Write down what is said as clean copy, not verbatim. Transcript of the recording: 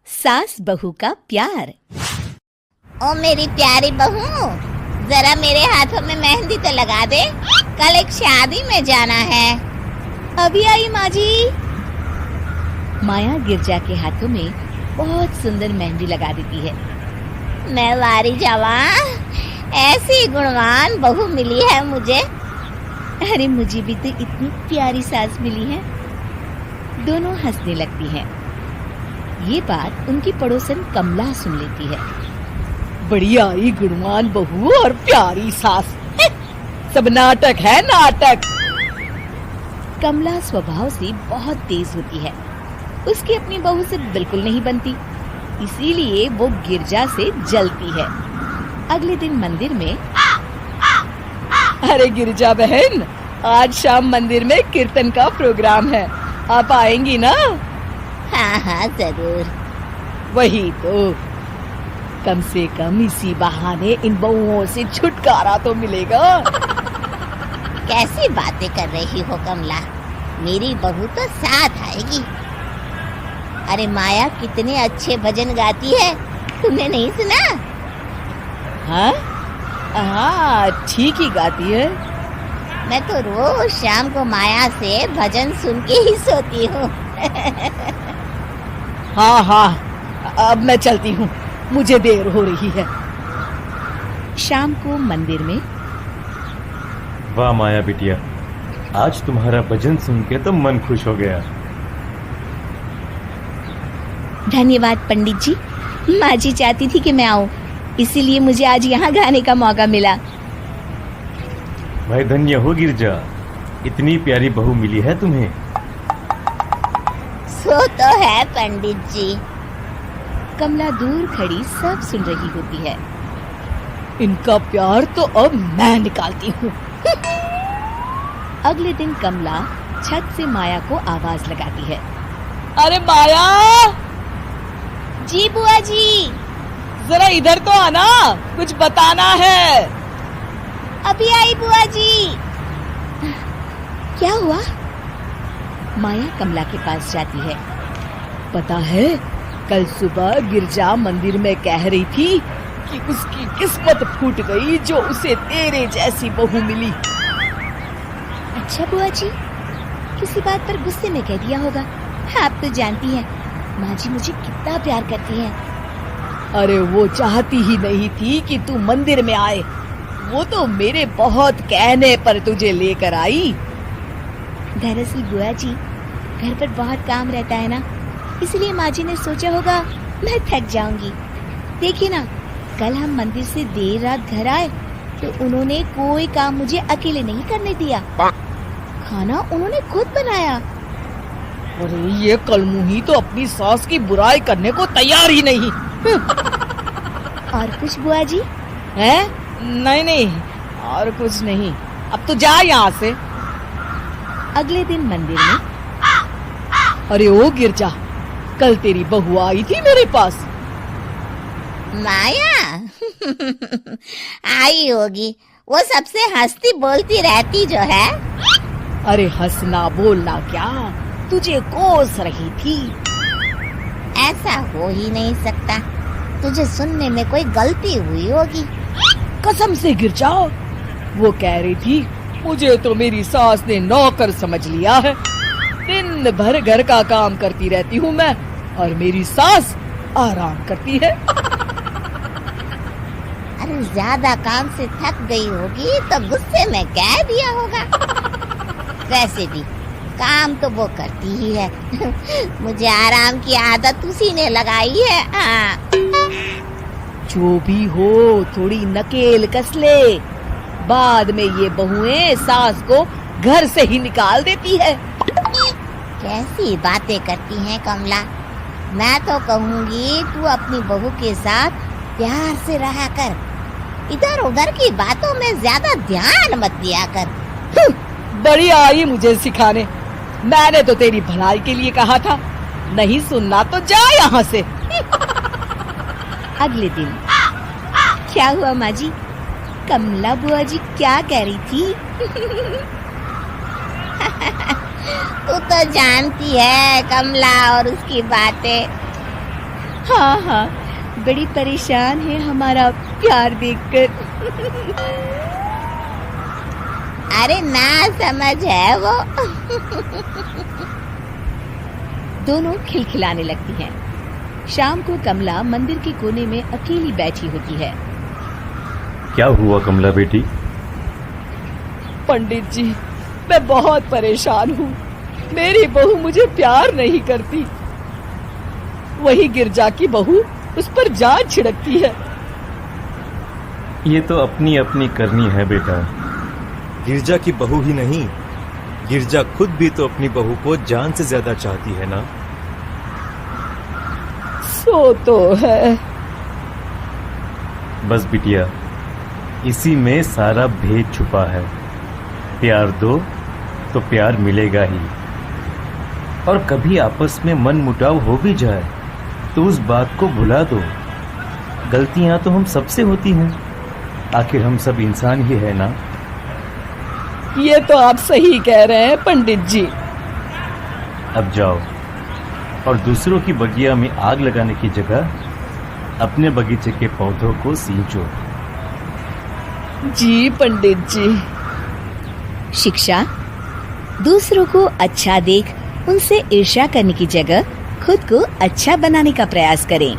सास बहू का प्यार। ओ मेरी प्यारी बहू, जरा मेरे हाथों में मेहंदी तो लगा दे, कल एक शादी में जाना है। अभी आई माँ जी। माया गिरजा के हाथों में बहुत सुंदर मेहंदी लगा देती है। मैं वारी जावा, ऐसी गुणवान बहू मिली है मुझे। अरे मुझे भी तो इतनी प्यारी सास मिली है। दोनों हंसने लगती हैं। ये बात उनकी पड़ोसन कमला सुन लेती है। बड़ी आई गुणवान बहू और प्यारी सास, सब नाटक है नाटक। कमला स्वभाव से बहुत तेज होती है, उसकी अपनी बहू से बिल्कुल नहीं बनती, इसीलिए वो गिरजा से जलती है। अगले दिन मंदिर में, अरे गिरजा बहन, आज शाम मंदिर में कीर्तन का प्रोग्राम है, आप आएंगी ना? हाँ हाँ जरूर। वही तो, कम से कम इसी बहाने इन बहुओं से छुटकारा तो मिलेगा। कैसी बातें कर रही हो कमला, मेरी बहू तो साथ आएगी। अरे माया कितने अच्छे भजन गाती है, तुमने नहीं सुना? हाँ हाँ, ठीक ही गाती है। मैं तो रोज शाम को माया से भजन सुन के ही सोती हूँ। हाँ हाँ, अब मैं चलती हूँ, मुझे देर हो रही है। शाम को मंदिर में, वाह माया बिटिया, आज तुम्हारा भजन सुन के तो मन खुश हो गया। धन्यवाद पंडित जी, माँ जी चाहती थी कि मैं आऊँ, इसीलिए मुझे आज यहाँ गाने का मौका मिला। भाई धन्य हो गिरजा, इतनी प्यारी बहू मिली है तुम्हें। सो तो है पंडित जी। कमला दूर खड़ी सब सुन रही होती है। इनका प्यार तो अब मैं निकालती हूँ। अगले दिन कमला छत से माया को आवाज लगाती है। अरे माया, जी बुआ जी। जरा इधर तो आना, कुछ बताना है। अभी आई बुआ जी। क्या हुआ? माया कमला के पास जाती है। पता है, कल सुबह गिरजा मंदिर में कह रही थी कि उसकी किस्मत फूट गई जो उसे तेरे जैसी बहू मिली। अच्छा बुआ जी, किसी बात पर गुस्से में कह दिया होगा। आप तो जानती हैं माँ जी मुझे कितना प्यार करती हैं। अरे वो चाहती ही नहीं थी कि तू मंदिर में आए, वो तो मेरे बहुत कहने पर तुझे लेकर आई। दरअसल बुआ जी, घर पर बहुत काम रहता है ना, इसलिए माँ जी ने सोचा होगा मैं थक जाऊंगी। देखिए ना, कल हम मंदिर से देर रात घर आए तो उन्होंने कोई काम मुझे अकेले नहीं करने दिया, खाना उन्होंने खुद बनाया। अरे ये कलमुही तो अपनी सास की बुराई करने को तैयार ही नहीं। और कुछ बुआ जी? है? नहीं नहीं, और कुछ नहीं, अब तो जा यहाँ से। अगले दिन मंदिर में, अरे ओ गिरजा, कल तेरी बहू आई थी मेरे पास। माया आई होगी, वो सबसे हंसती बोलती रहती जो है। अरे हंसना बोलना क्या, तुझे कोस रही थी। ऐसा हो ही नहीं सकता, तुझे सुनने में कोई गलती हुई होगी। कसम से गिरजा, वो कह रही थी मुझे तो मेरी सास ने नौकर समझ लिया है, दिन भर घर का काम करती रहती हूँ मैं और मेरी सास आराम करती है। अरे ज्यादा काम से थक गई होगी तो गुस्से में कह दिया होगा। वैसे भी काम तो वो करती ही है। मुझे आराम की आदत उसी ने लगाई है। हाँ। जो भी हो, थोड़ी नकेल कस ले, बाद में ये बहुएं सास को घर से ही निकाल देती है। कैसी बातें करती हैं कमला, मैं तो कहूँगी तू अपनी बहू के साथ प्यार से रहा कर, इधर उधर की बातों में ज्यादा ध्यान मत दिया कर। बड़ी आई मुझे सिखाने, मैंने तो तेरी भलाई के लिए कहा था, नहीं सुनना तो जा यहाँ से। अगले दिन, क्या हुआ माँ जी? कमला बुआ जी क्या कह रही थी? तू तो जानती है कमला और उसकी बातें। हाँ हाँ, बड़ी परेशान है हमारा प्यार देखकर। अरे ना समझ है वो। दोनों खिलखिलाने लगती हैं। शाम को कमला मंदिर के कोने में अकेली बैठी होती है। क्या हुआ कमला बेटी? पंडित जी, मैं बहुत परेशान हूँ। मेरी बहू मुझे प्यार नहीं करती। वही गिरजा की बहू उस पर जान छिड़कती है। ये तो अपनी अपनी करनी है बेटा। गिरजा की बहू ही नहीं, गिरजा खुद भी तो अपनी बहू को जान से ज्यादा चाहती है ना। सो तो है। बस बिटिया, इसी में सारा भेद छुपा है। प्यार दो तो प्यार मिलेगा ही। और कभी आपस में मन मुटाव हो भी जाए तो उस बात को भुला दो। गलतियां तो हम सबसे होती हैं, आखिर हम सब इंसान ही है ना। ये तो आप सही कह रहे हैं पंडित जी। अब जाओ और दूसरों की बगिया में आग लगाने की जगह अपने बगीचे के पौधों को सींचो। जी पंडित जी। शिक्षा, दूसरों को अच्छा देख उनसे ईर्ष्या करने की जगह खुद को अच्छा बनाने का प्रयास करें।